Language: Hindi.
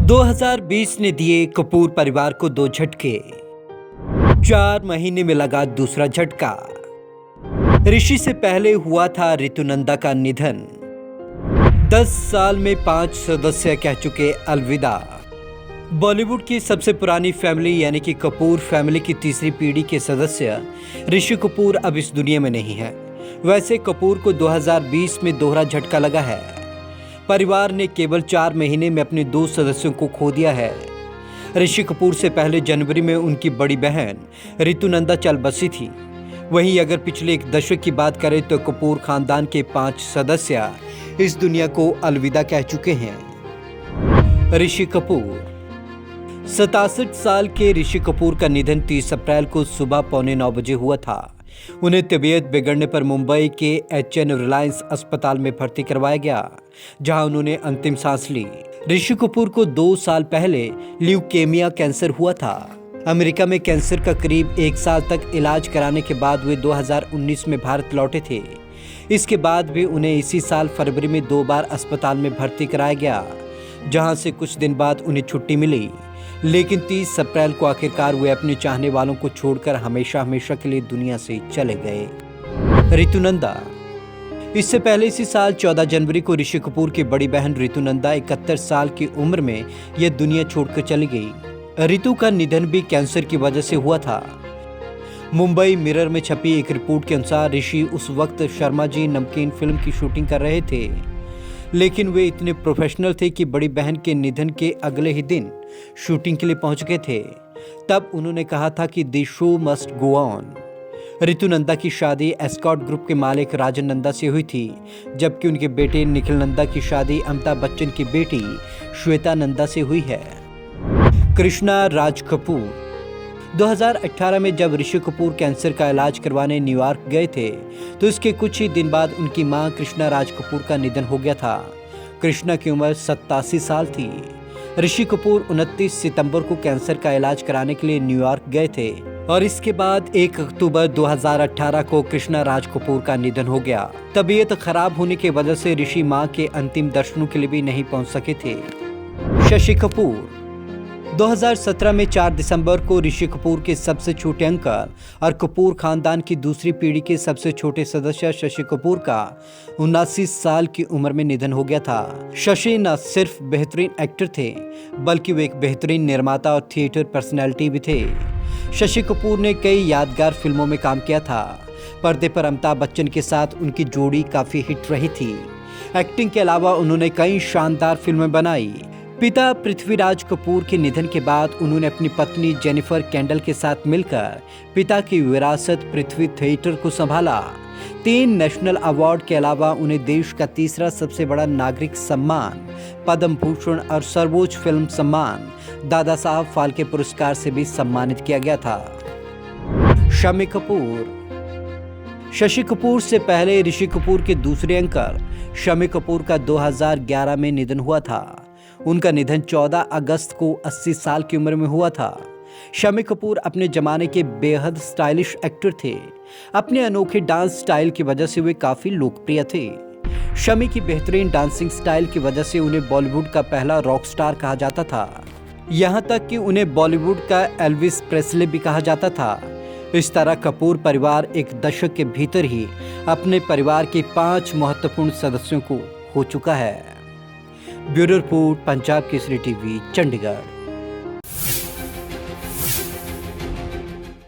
2020 ने दिए कपूर परिवार को 2 झटके। 4 महीने में लगा दूसरा झटका। ऋषि से पहले हुआ था ऋतुनंदा का निधन। 10 साल में 5 सदस्य कह चुके अलविदा। बॉलीवुड की सबसे पुरानी फैमिली यानी कि कपूर फैमिली की तीसरी पीढ़ी के सदस्य ऋषि कपूर अब इस दुनिया में नहीं है। वैसे कपूर को 2020 में दोहरा झटका लगा है। परिवार ने केवल 4 महीने में अपने 2 सदस्यों को खो दिया है। ऋषि कपूर से पहले जनवरी में उनकी बड़ी बहन ऋतुनंदा चल बसी थी। वहीं अगर पिछले 1 दशक की बात करें तो कपूर खानदान के 5 सदस्य इस दुनिया को अलविदा कह चुके हैं। ऋषि कपूर 67 साल के ऋषि कपूर का निधन 30 अप्रैल को सुबह 8:45 बजे हुआ था। उन्हें तबीयत बिगड़ने पर मुंबई के HN रिलायंस अस्पताल में भर्ती करवाया गया, जहां उन्होंने अंतिम सांस ली। ऋषि कपूर को 2 साल पहले ल्यूकेमिया कैंसर हुआ था। अमेरिका में कैंसर का करीब 1 साल तक इलाज कराने के बाद वे 2019 में भारत लौटे थे। इसके बाद भी उन्हें इसी साल फरवरी में 2 बार अस्पताल में भर्ती कराया गया, जहां से कुछ दिन बाद उन्हें छुट्टी मिली। लेकिन 30 अप्रैल को आखिरकार वे अपने चाहने वालों को छोड़कर हमेशा हमेशा के लिए दुनिया से चले गए। ऋतुनंदा इससे पहले इसी साल 14 जनवरी को ऋषि कपूर की बड़ी बहन ऋतुनंदा 71 साल की उम्र में यह दुनिया छोड़कर चली गई। ऋतु का निधन भी कैंसर की वजह से हुआ था। मुंबई मिरर में छपी एक रिपोर्ट के अनुसार ऋषि उस वक्त शर्मा जी नमकीन फिल्म की शूटिंग कर रहे थे, लेकिन वे इतने प्रोफेशनल थे कि बड़ी बहन के निधन के अगले ही दिन शूटिंग के लिए पहुंच गए थे। तब उन्होंने कहा था कि the show must go on. Ritunanda की शादी एस्कॉर्ट ग्रुप के मालिक राजन नंदा से हुई थी, जबकि उनके बेटे निखिल नंदा की शादी अमिताभ बच्चन की बेटी श्वेता नंदा से हुई है। कृष्णा राज कपूर 2018 में जब ऋषि कपूर कैंसर का इलाज करवाने न्यूयॉर्क गए थे, तो इसके कुछ ही दिन बाद उनकी मां कृष्णा राज कपूर का निधन हो गया था। कृष्णा की उम्र 87 साल थी। ऋषि कपूर 29 सितंबर को कैंसर का इलाज कराने के लिए न्यूयॉर्क गए थे और इसके बाद 1 अक्टूबर 2018 को कृष्णा राज कपूर का निधन हो गया। तबीयत खराब होने की वजह से ऋषि मां के अंतिम दर्शनों के लिए भी नहीं पहुंच सके थे। शशि कपूर 2017 में 4 दिसंबर को ऋषि कपूर के सबसे छोटे अंकल और कपूर खानदान की दूसरी पीढ़ी के सबसे छोटे सदस्य शशि कपूर का 79 साल की उम्र में निधन हो गया था। शशि न सिर्फ बेहतरीन एक्टर थे, बल्कि वे एक बेहतरीन निर्माता और थिएटर पर्सनैलिटी भी थे। शशि कपूर ने कई यादगार फिल्मों में काम किया था। पर्दे पर अमिताभ बच्चन के साथ उनकी जोड़ी काफी हिट रही थी। एक्टिंग के अलावा उन्होंने कई शानदार फिल्में बनाई। पिता पृथ्वीराज कपूर के निधन के बाद उन्होंने अपनी पत्नी जेनिफर कैंडल के साथ मिलकर पिता की विरासत पृथ्वी थिएटर को संभाला। 3 नेशनल अवार्ड के अलावा उन्हें देश का तीसरा सबसे बड़ा नागरिक सम्मान पद्म भूषण और सर्वोच्च फिल्म सम्मान दादा साहब फाल्के पुरस्कार से भी सम्मानित किया गया था। शम्मी कपूर शशि कपूर से पहले ऋषि कपूर के दूसरे अंकल शम्मी कपूर का 2011 में निधन हुआ था। उनका निधन 14 अगस्त को 80 साल की उम्र में हुआ था। शम्मी कपूर अपने जमाने के बेहद स्टाइलिश एक्टर थे। अपने अनोखे डांस स्टाइल की वजह से वे काफी लोकप्रिय थे। शम्मी की बेहतरीन डांसिंग स्टाइल की वजह से उन्हें बॉलीवुड का पहला रॉक स्टार कहा जाता था। यहाँ तक कि उन्हें बॉलीवुड का एल्विस प्रेस्ले भी कहा जाता था। इस तरह कपूर परिवार 1 दशक के भीतर ही अपने परिवार के 5 महत्वपूर्ण सदस्यों को खो चुका है। Bureau report, Punjab Kesari TV, Chandigarh.